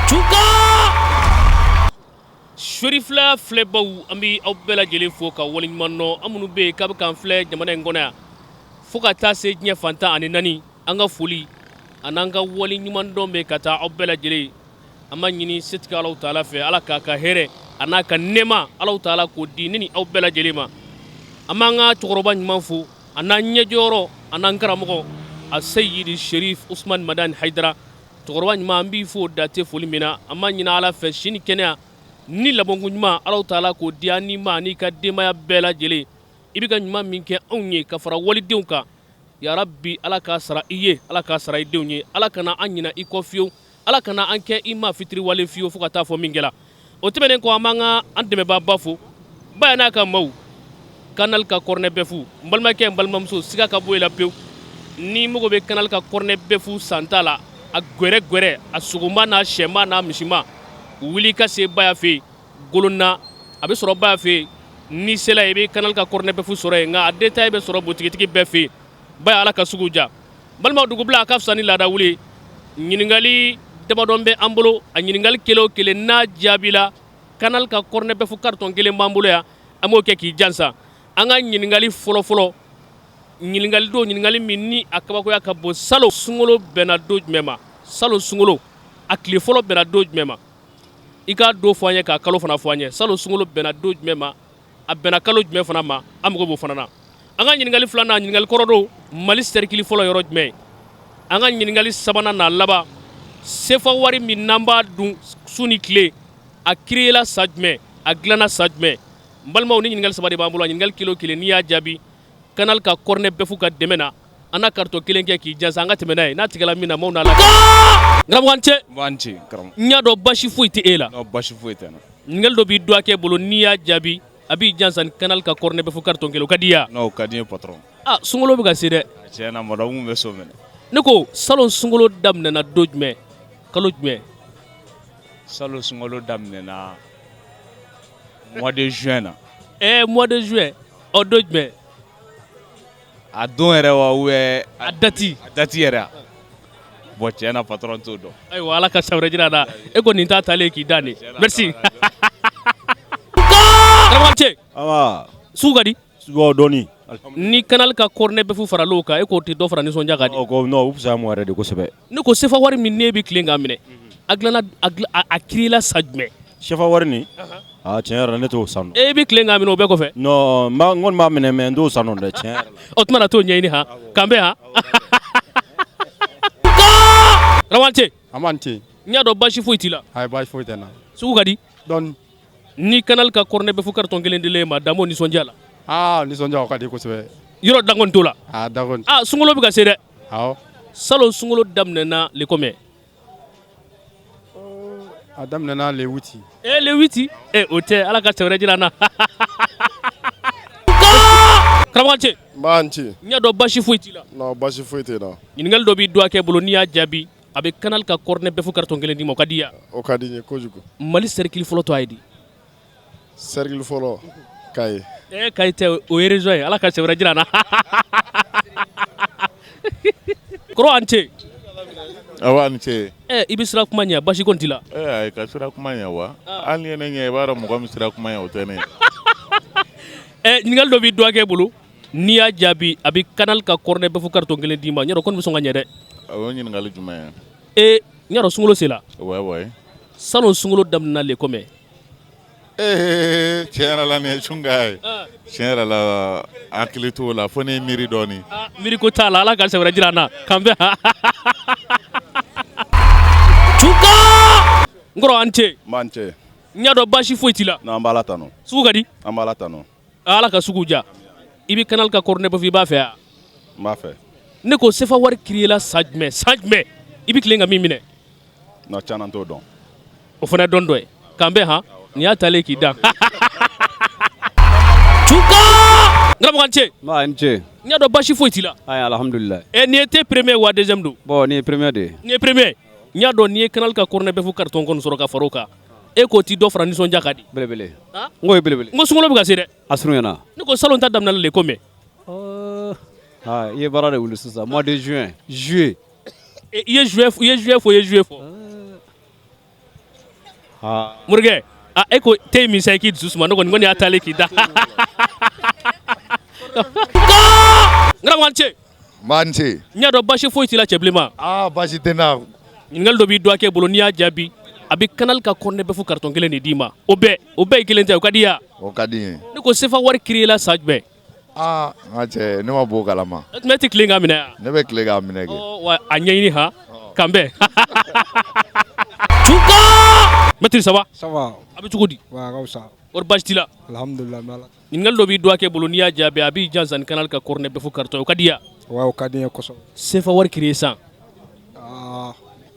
Tchounkan Cherifla flebau ambi aw bɛɛ lajɛlen fo ka waleɲuman nɔ an minnu bɛ yen k'a bɛ k'an filɛ jamana in kɔnɔ yan fo ka taa se diɲɛ fantan ani naani an ka foli an'an ka waleɲuman dɔn bɛ ka taa aw bɛɛ lajɛlen an b'a ɲini setigi Alahu Taala fɛ Ala k'a ka hɛrɛ a n'a ka nɛɛma Alahu Taala k'o di ne ni aw bɛɛ lajɛlen ma an b'an ka cɛkɔrɔba ɲuman fo a n'an ɲɛjɔyɔrɔ a n'an karamɔgɔ a Seyidi Cherif Usmani Madani Hayidara cɛkɔrɔba ɲuman an b'i fo date foli min na an b'a ɲini Ala fɛ sini kɛnɛya ni labɔnko ɲuman Alahu Taala k'o di an ni ma n'i ka denbaya bɛɛ lajɛlen i bɛ ka ɲuman min kɛ anw ye ka fara walidenw kan ya Rabbi Ala k'a sara i ye Ala k'a sara i denw ye Ala kana an ɲina i kɔ fiyewu Ala kana an kɛ i ma fitiriwale fiyewu fo ka taa fɔ min kɛla o tɛmɛnen kɔ an b'an ka an dɛmɛbaaba fo ba n'a ka maaw Kanal ka kɔrɔnɛ bɛɛ fu n balimakɛ n balimamuso siga ka bɔ i la pewu ni mago bɛ Kanal ka kɔrɔnɛ bɛɛ fu santa la a gwɛrɛ a sogoma n'a sɛma n'a misima wuli ka se ba ya fɛ yen golonna a bɛ sɔrɔ ba ya fɛ yen ni sela i bɛ Kanal ka kɔrɔnɛ bɛɛ fu sɔrɔ yen nka a détail bɛ sɔrɔ butigitigi bɛɛ fɛ yen ba ya Ala ka sugu ja balimaw dugubila a ka fisa ni laada wuli ɲininkali damadɔ bɛ an bolo a ɲininkali kelen o kelen n'a jaabila Kanal ka kɔrɔnɛ bɛɛ fu carton kelen b'an bolo yan an b'o kɛ k'i jansa an ka ɲininkali fɔlɔfɔlɔ ɲininkali don ɲininkali min ni a kabakoya ka bon salon sunkalo bɛnna don jumɛn ma salon sunkalo a tile fɔlɔ bɛnna don jumɛn ma i k'a don fɔ an ye k'a kalo fana fɔ an ye salon sunkalo bɛnna don jumɛn ma a bɛnna kalo jumɛn fana ma an mago b'o fana na an ka ɲininkali filanan ɲininkali kɔrɔ don Mali cercle fɔlɔ yɔrɔ jumɛn an ka ɲininkali sabanan n'a laban sefa wari min n'an b'a dun su ni tile a créela san jumɛn a dilanna san jumɛn n balimaw ni ɲininkali saba de b'an bolo ɲininkali kelen o kelen n'i y'a jaabi Kanal ka kɔrɔnɛ bɛɛ fu ka dɛmɛ na an na carton kelen kɛ k'i jansa an ka tɛmɛ n'a ye n'a tigɛla min na maaw n'a la karamɔgɔ an cɛ karamɔgɔ n y'a dɔn basi foyi tɛ e la basi foyi tɛ n na ɲininkali dɔ b'i dɔgɔkɛ bolo n'i y'a jaabi a b'i jansa ni Kanal ka kɔrɔnɛ bɛɛ fu carton kelen o ka di ya n'o ka di n ye patron sunkalo bɛ ka se dɛ tiɲɛ na mɔdɔ mun bɛ so minɛ ne ko salon sunkalo daminɛna don jumɛn kalo jumɛn salon sunkalo daminɛna mois de juin na mois de juin o don jumɛn a don yɛrɛ wa ou bien a date yɛrɛ bon tiɲɛ na patron t'o dɔn ayiwa Ala ka sabara jira na e ko nin t'a taalen k'i da ne merci karamɔgɔ cɛ sugu ka di sugu dɔɔni ni Kanal ka kɔrɔnɛ bɛɛ fu farala o kan e k'o tɛ dɔ fara nisɔndiya kan di non u fisaya mɔgɔ yɛrɛ de kosɛbɛ ne ko sefa wari min ne bɛ tilen k'a minɛ a dilanna a créela san jumɛn sefa wari nin tiɲɛ yɛrɛ la ne t'o sanu e bɛ tilen k'a minɛ o bɛɛ kɔfɛ non n kɔni b'a minɛ mais n t'o sanu dɛ tiɲɛ yɛrɛ la o tuma na t'o ɲɛɲini han k'an bɛn han karamɔgɔ cɛ an b'an cɛ n y'a dɔn basi foyi t'i la ayi basi foyi tɛ n na sugu ka di dɔɔni ni Kanal ka kɔrɔnɛ bɛɛ fu carton kelen dilen ma dan b'o nisɔndiya la nisɔndiya o ka di kosɛbɛ yɔrɔ dan kɔni t'o la da kɔni sunkalo bɛ ka se dɛ awɔ salon sunkalo daminɛna le combien a daminɛna le 8 le 8 o tɛ Ala ka sabara jira na karamɔgɔ cɛ n b'an ci n y'a dɔn basi foyi t'i la non basi foyi tɛ n na ɲininkali dɔ b'i dɔgɔkɛ bolo n'i y'a jaabi a bɛ Kanal ka kɔrɔnɛ bɛɛ fu carton kelen d'i ma o ka di ya o ka di n ye kojugu Mali cercle fɔlɔ to a ye di cercle fɔlɔ Kayi Kayi tɛ o ye région ye Ala ka sabara jira na kɔrɔ an cɛ awa an cɛ i bɛ sira kuma ɲɛ basi kɔni t'i la ayi ka sira kuma ɲɛ wa hali ni ye ne ɲɛ i b'a dɔn mɔgɔ min sira kuma ɲɛ o tɛ ne ye ɲininkali dɔ b'i dɔgɔkɛ bolo n'i y'a jaabi a bɛ Kanal ka kɔrɔnɛ bɛɛ fu carton kelen d'i ma n y'a dɔn kɔni bɛ sɔn ka ɲɛ dɛ o ye ɲininkali jumɛn ye n y'a dɔn sunkalo sera ouais salon sunkalo daminɛna le combien tiɲɛ yɛrɛ la nin ye Tchounkan ye tiɲɛ yɛrɛ la hakili t'o la fo ne ye miiri dɔɔni miiri ko t'a la Ala ka sabara jira an na k'an bɛn Tchounkan n kɔrɔ an cɛ n b'an cɛ n y'a dɔn basi foyi t'i la non an b'Ala tanu sugu ka di an b'Ala tanu Ala ka sugu ja i bɛ Kanal ka kɔrɔnɛ bɛɛ fu i b'a fɛ ya n b'a fɛ ne ko sefa wari créela san jumɛn i bɛ tilen ka min minɛ non tiɲɛ na n t'o dɔn o fana ye dɔn dɔ ye k'an bɛn han nin y'a taalen k'i dan Tchounkan n karamɔgɔ an cɛ n cɛ n y'a dɔn basi foyi t'i la ayi alhamdulillah nin ye te premier wa deuxième don bon nin ye premier de ye nin ye premier n y'a dɔn n'i ye Kanal ka kɔrɔnɛ bɛɛ fu carton kɔni sɔrɔ ka fara o kan e k'o ti dɔ fara nisɔndiya kan di belebele n ko ye belebele n ko sunkalo bɛ ka se dɛ a surunyana ne ko salon ta daminɛna le combien i ye baara de wuli sisan mois de juin juillet i ye juillet fɔ i ye juillet fɔ Morikɛ e ko te min sa k'i dusu suma ne kɔni y'a taalen k'i da Ngara ce M'an ce n y'a dɔn basi foyi t'i la cɛ bilenma basi tɛ n na ɲininkali dɔ b'i dɔgɔkɛ bolo n'i y'a jaabi a bɛ canal ka cornet bɛɛ fo carton kelen de d'i ma o bɛɛ ye kelen tɛ o ka di ya o ka di n ye ne ko sefa wari créé la san jumɛn n ka cɛ ne ma b'o kalama e tun bɛ tɛ tilen k'a minɛ yan ne bɛ tile k'a minɛ kɛ wa a ɲɛɲini han kan bɛn Tchounkan maître ça va a bɛ cogo di wari basi t'i la alhamdulillah ɲininkali dɔ b'i dɔgɔkɛ bolo n'i y'a jaabi a b'i jansa ni canal ka cornet bɛɛ fo carton o ka di ya o ka di n ye kosɛbɛ sefa wari créé san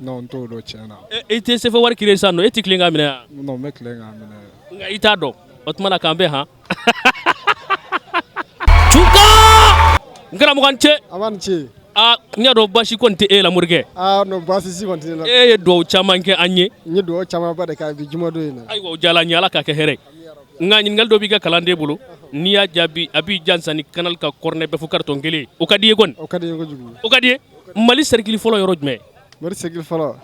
non n t'o dɔn tiɲɛ na e tɛ sefa wari créé san nɔ e tɛ tilen k'a minɛ yan non n bɛ tilen k'a minɛ nka i t'a dɔn o tuma na k'an bɛn han Tchounkan n karamɔgɔ n cɛ a b'a ni ce n y'a dɔn basi kɔni tɛ e la morikɛ non basi si kɔni tɛ ne la e ye dugawu caman kɛ an ye n ye dugawu camanba de kɛ bi jumadon in na ayiwa o diyala n ye ala k'a kɛ hɛrɛ nka ɲininkali dɔ b'i ka kalanden bolo n'i y'a jaabi a b'i jansa ni canal ka cornet bɛɛ fo carton kelen o ka di ye kɔni o ka di n ye kojugu o ka di ye mali cercle fɔlɔ yɔrɔ jumɛn mari segin fɔlɔ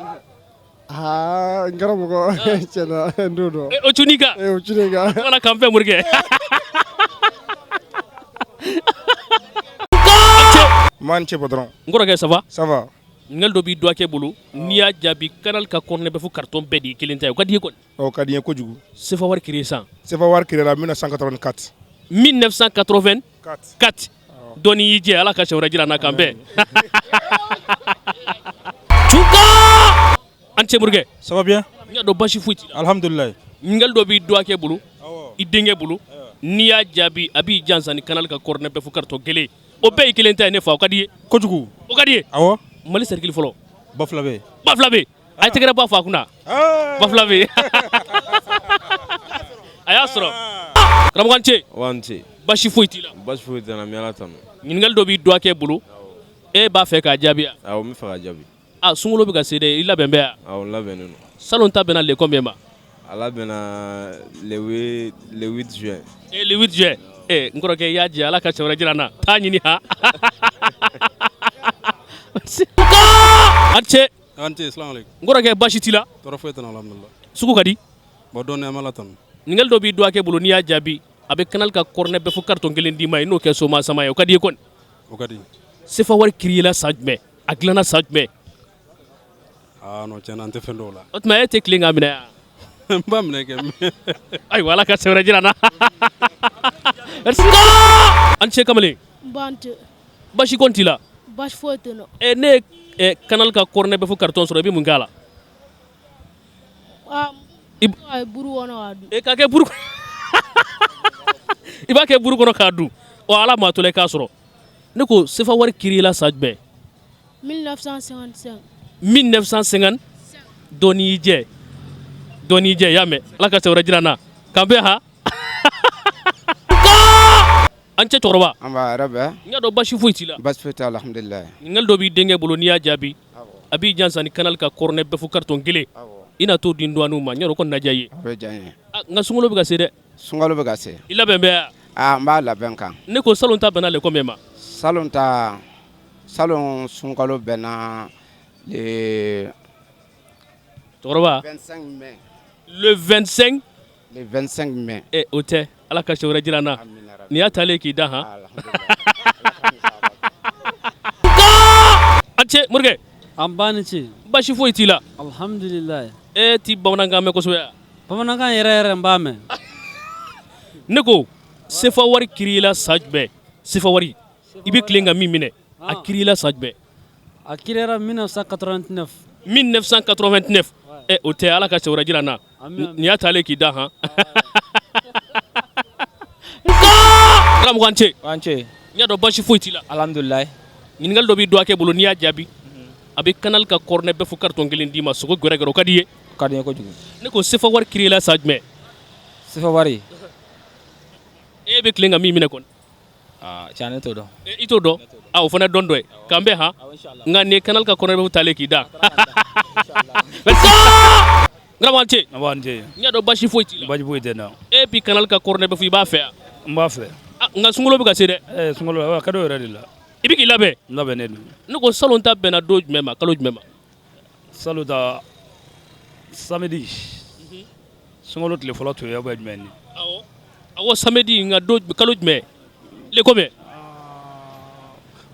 n karamɔgɔ tiɲɛna n t'o dɔn o cuni kan o cuni kan ala k'an bɛn morikɛ m'an ce patron n kɔrɔkɛ ça va ɲininkali dɔ b'i dɔgɔkɛ bolo n'i y'a jaabi canal ka cornet bɛɛ fo carton bɛɛ de ye kelen ta ye o ka di ye kɔni o ka di n ye kojugu sefa wari créé san sefa wari créé la 1984 1984 dɔnni y'i jɛ ala ka sɛ wɛrɛ jira n na k'an bɛn Tchounkan an cɛ morikɛ Ça va bien? n y'a dɔn basi foyi t'i la Alhamdulillah. ɲininkali dɔ b'i dɔgɔkɛ bolo i denkɛ bolo n'i y'a jaabi a b'i jansa ni canal ka cornet bɛɛ fo carton kelen o bɛɛ ye kelen ta ye ne fa o ka di ye Kojugu. o ka di ye Awɔ. mali cercle fɔlɔ Ba fila bɛ yen. ba fila bɛ yen a ye tɛgɛrɛ bɔ a fa kunna ba fila bɛ yen a y'a sɔrɔ karamɔgɔ n cɛ Wa n ce basi foyi t'i la basi foyi tɛ n na n bɛ ala tanu ɲininkali dɔ b'i dɔgɔkɛ bolo e b'a fɛ k'a jaabi yan awɔ n bɛ fɛ ka jaabi sunkalo bɛ ka se dɛ i labɛn bɛ yan awɔ n labɛnnen don salon ta bɛnna le combien ma a labɛnna le 8 juin le 8 juin n kɔrɔkɛ i y'a jɛ ala ka cɛ wɛrɛ jira n na taa ɲini han an cɛ an ce salamu alaikum n kɔrɔkɛ basi t'i la tɔɔrɔ foyi tɛ n na alhamdulillah sugu ka di bon dɔɔni an bɛ ala tanu ɲininkali dɔ b'i dɔgɔkɛ bolo n'i y'a jaabi a bɛ canal ka cornet bɛɛ fo carton kelen d'i ma i n'o kɛ soma sama ye o ka di ye kɔni o ka di sefa wari créé la san jumɛn a dilanna san jumɛn non tiɲɛna an tɛ fɛn dɔw la o tuma e tɛ tilen k'a minɛ yan n b'a minɛ kɛ ayiwa ala ka sɛ wɛrɛ jira n na an cɛ kamalen basi kɔni t'i la basi foyi tɛ n na ne ye canal ka cornet bɛɛ fo carton sɔrɔ i bɛ mun k'a la buru kɔnɔ k'a dun k'a kɛ buru i b'a kɛ buru kɔnɔ k'a dun ala maa to la i k'a sɔrɔ ne ko sefa wari créé la san jumɛn 1955 1950 dɔɔni y'i jɛ i y'a mɛn ala ka sɛ wɛrɛ jira n na k'an bɛn han an cɛ cɛkɔrɔba an b'a yɛrɛ bɛɛ n y'a dɔn basi foyi t'i la basi foyi tɛ alhamdulillah ɲininkali dɔ b'i denkɛ bolo n'i y'a jaabi a b'i jansa ni canal ka cornet bɛɛ fo carton kelen i na t'o di n dɔgɔninw ma n y'a dɔn ko nin na diya i ye a bɛ diya n ye nka sunkalo bɛ ka se dɛ sunkalo bɛ ka se i labɛn bɛ yan n b'a labɛn kan ne ko salon ta bɛnna le combien ma salon sunkalo bɛnna le cɛkɔrɔba 25 mai le 25 le 25 mai o tɛ ala ka sɛ wɛrɛ jira n na nin y'a taalen k'i da han an cɛ morikɛ an ba ni ce basi foyi t'i la alhamdulillah e t'i bamanankan mɛn kosɛbɛ yan bamanankan yɛrɛ yɛrɛ n b'a mɛn ne ko sefa wari créé la san jumɛn sefa wari i bɛ tilen ka min minɛ a créé la san jumɛn a créera 1989 1989 o tɛ ala ka sɛ wɛrɛ jira n na nin y'a taalen k'i da han karamɔgɔ an cɛ n y'a dɔn basi foyi t'i la alhamdulillah ɲininkali dɔ b'i dɔgɔkɛ bolo n'i y'a jaabi a bɛ canal ka cornet bɛɛ fo carton kelen d'i ma sogo gɛrɛgɛrɛ o ka di ye o ka di n ye kojugu ne ko sefa wari créé la san jumɛn sefa wari e bɛ tilen ka min minɛ kɔni tiɲɛ ne t'o dɔn i t'o dɔn o fana dɔn dɔ ye k'an bɛn han nka nin ye canal ka cornet bɛɛ fo taalen k'i da n karamɔgɔ an cɛ n y'a dɔn basi foyi t'i la basi foyi tɛ n na e bi canal ka cornet bɛɛ fo i b'a fɛ yan n b'a fɛ nka sunkalo bɛ ka se dɛ sunkalo a ka d'o yɛrɛ de la i bɛ k'i labɛn n labɛnnen don ne ko salon ta bɛnna don jumɛn ma kalo jumɛn ma salon ta samedi sunkalo tile fɔlɔ to ye bɛ jumɛn ni awɔ samedi nka kalo jumɛn le kɔmɛ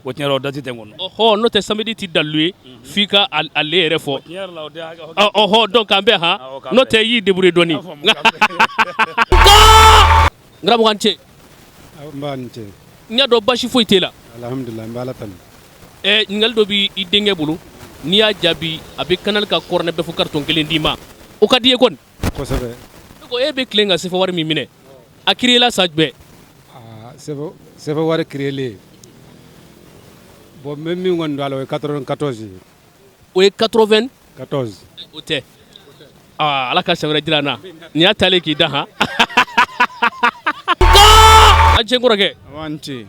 o tiɲɛ yɛrɛ o dati tɛ n kɔnɔ ɔhɔ n'o tɛ samedi ti dalu ye f'i ka ale yɛrɛ fɔ tiɲɛ yɛrɛ la o de y'a ɔhɔ donc k'an bɛn han n'o tɛ i y'i débrouiller dɔɔni n karamɔgɔ an cɛ n b'a ni cɛ n y'a dɔn basi foyi t'e la alhamdulilayi n bɛ ala tanu ɲininkali dɔ b'i denkɛ bolo n'i y'a jaabi a bɛ kanali ka kɔrɔnɛ bɛɛ fo carton kelen d'i ma o ka di ye kɔni kosɛbɛ ne ko e bɛ tilen ka sefa wari min minɛ a kiriyela san jumɛn sɛbɛ wari kiriyelen bon n bɛ min kɔni don a la o ye 94 ye o ye 80 14 o tɛ ala ka sɛ wɛrɛ jira n na nin y'a taalen k'i da han an cɛ n kɔrɔkɛ n cɛ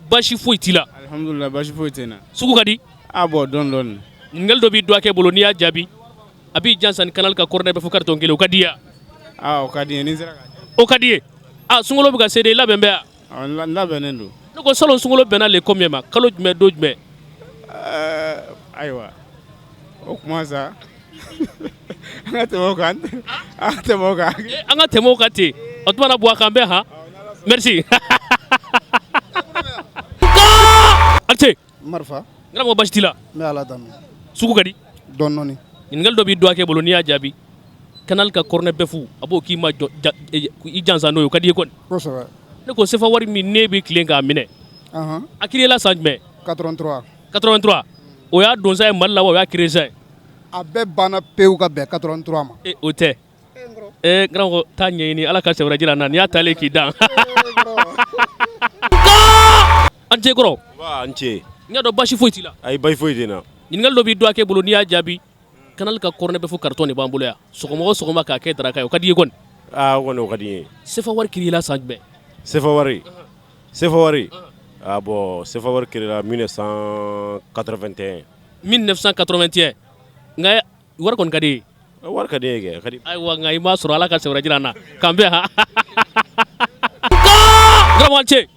basi foyi t'i la alhamdulilayi basi foyi tɛ n na sugu ka di a bɔ dɔɔni dɔɔni ɲininkali dɔ b'i dɔgɔkɛ bolo n'i y'a jaabi a b'i jansa ni kanali ka kɔrɔnɛ bɛɛ fo carton kelen o ka di ya o ka di n ye ni n sera ka o ka di ye sunkalo bɛ ka se de i labɛn bɛ yan n labɛnnen don ne ko salon sunkalo bɛnna le combien ma kalo jumɛn don jumɛn ayiwa o kuma sa an ka tɛmɛ o kan an ka tɛmɛ o kan an ka tɛmɛ o kan ten o tuma na buwa kan bɛn han merci ate marifa n karamɔgɔ basi t'i la n bɛ ala tanu sugu ka di dɔɔni dɔɔni ɲininkali dɔ b'i dɔgɔkɛ bolo n'i y'a jaabi kanali ka kɔrɔnɛ bɛɛ fu a b'o k'i ma i jansa n'o ye o ka di ye kɔni kosɛbɛ ne ko sefa wari min ne bɛ tilen k'a minɛ a kiriyela san jumɛn 83 83 o y'a donsa ye mali la wa o y'a kireye sa ye a bɛɛ banna pewu ka bɛn 83 ma o tɛ n karamɔgɔ taa ɲɛɲini ala ka sɛ wɛrɛ jira n na nin y'a taalen k'i dan an cɛ kɔrɔ an cɛ n y'a dɔn basi foyi t'i la ayi basi foyi tɛ n na ɲininkali dɔ b'i dɔgɔkɛ bolo n'i y'a jaabi kanali ka kɔrɔnɛ bɛɛ fo carton de b'an bolo yan sɔgɔma o sɔgɔma k'a kɛ daraka ye o ka di ye kɔni o kɔni o ka di n ye sefa wari kiriyela san jumɛn sefa wari bon sefa wari kiriyela 1981 1981 nka wari kɔni ka di ye wari ka di n ye kɛ ka di ayiwa nka i m'a sɔrɔ ala ka sɛ wɛrɛ jira n na k'an bɛn han karamɔgɔ cɛ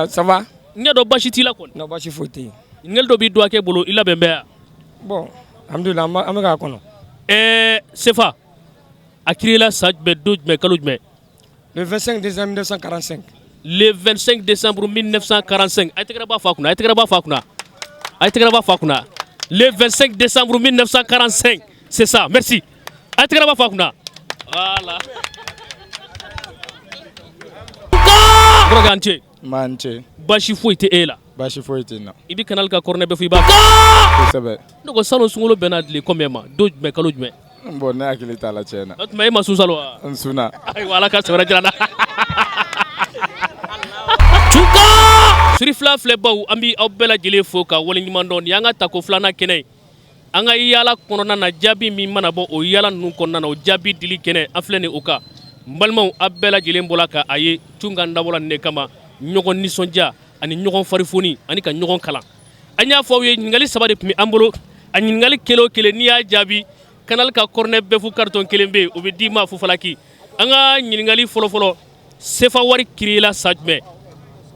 ça va n y'a dɔn basi t'i la kɔni non basi foyi tɛ yen ɲininkali dɔ b'i dɔgɔkɛ bolo i labɛn bɛ yan bon alhamdulilayi an bɛ k'a kɔnɔ sefa a kiriyela san jumɛn don jumɛn kalo jumɛn le 25 décembre 1945 le 25 décembre 1945 a ye tɛgɛrɛ bɔ a fa kunna a ye tɛgɛrɛ bɔ a fa kunna a ye tɛgɛrɛ bɔ a fa kunna le 25 décembre 1945 c'est ça merci a ye tɛgɛrɛ bɔ a fa kunna voilà kɔrɔkɛ an cɛ n b'a n cɛ basi foyi tɛ e la basi foyi tɛ n na i bɛ kanali ka kɔrɔnɛ bɛɛ fɔ i b'a kosɛbɛ ne ko salon sunkalo bɛnna tile combien ma don jumɛn kalo jumɛn bon ne hakili t'a la tiɲɛ na o tuma e ma sun salon wa n sunna ayiwa ala ka sɛ wɛrɛ jira n na Cherifla filɛbaw an bɛ aw bɛɛ lajɛlen fo ka waleɲuman dɔn nin y'an ka tako filanan kɛnɛ ye an ka yaala kɔnɔna na jaabi min mana bɔ o yaala ninnu kɔnɔna na o jaabi dili kɛnɛ an filɛ nin o kan n balimaw aw bɛɛ lajɛlen bɔra ka a ye Tchounkan dabɔla nin de kama ɲɔgɔn nisɔndiya ani ɲɔgɔn farifoni ani ka ɲɔgɔn kalan an y'a fɔ aw ye ɲininkali saba de tun bɛ an bolo a ɲininkali kelen o kelen n'i y'a jaabi kanali ka kɔrɔnɛ bɛɛ fu carton kelen bɛ yen o bɛ d'i ma fufalaki an ka ɲininkali fɔlɔfɔlɔ sefa wari kiriyela san jumɛn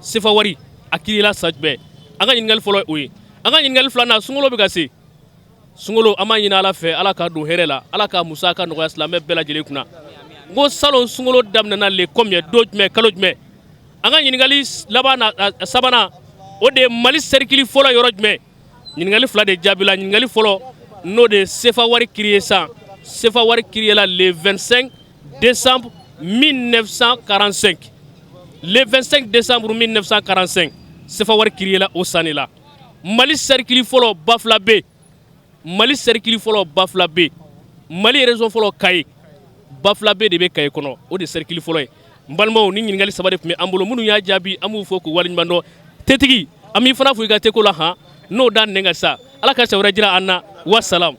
sefa wari a kiriyela san jumɛn an ka ɲininkali fɔlɔ o ye an ka ɲininkali filanan sunkalo bɛ ka se sunkalo an b'a ɲini ala fɛ ala k'a don hɛrɛ la ala k'a musaka nɔgɔya silamɛ bɛɛ lajɛlen kunna n ko salon sunkalo daminɛna le combien don jumɛn kalo jumɛn an ka ɲininkali laban sabanan o de ye mali cercle fɔlɔ yɔrɔ jumɛn ɲininkali fila de jaabila ɲininkali fɔlɔ n'o de ye sefa wari kiriye san sefa wari kiriyela le 25 décembre 1945 le 25 décembre 1945 sefa wari kiriyela o san de la mali cercle fɔlɔ ba fila bɛ mali cercle fɔlɔ ba fila bɛ mali région fɔlɔ kaye ba fila bɛ de bɛ kaye kɔnɔ o de cercle fɔlɔ ye n balimaw ni ɲininkali saba de tun bɛ an bolo minnu y'a jaabi an b'u fɔ k'u waleɲuman dɔn tetigi an b'i fana fo i ka teko la han n'o da nɛn ka sa ala ka sɛ wɛrɛ jira an na wasalam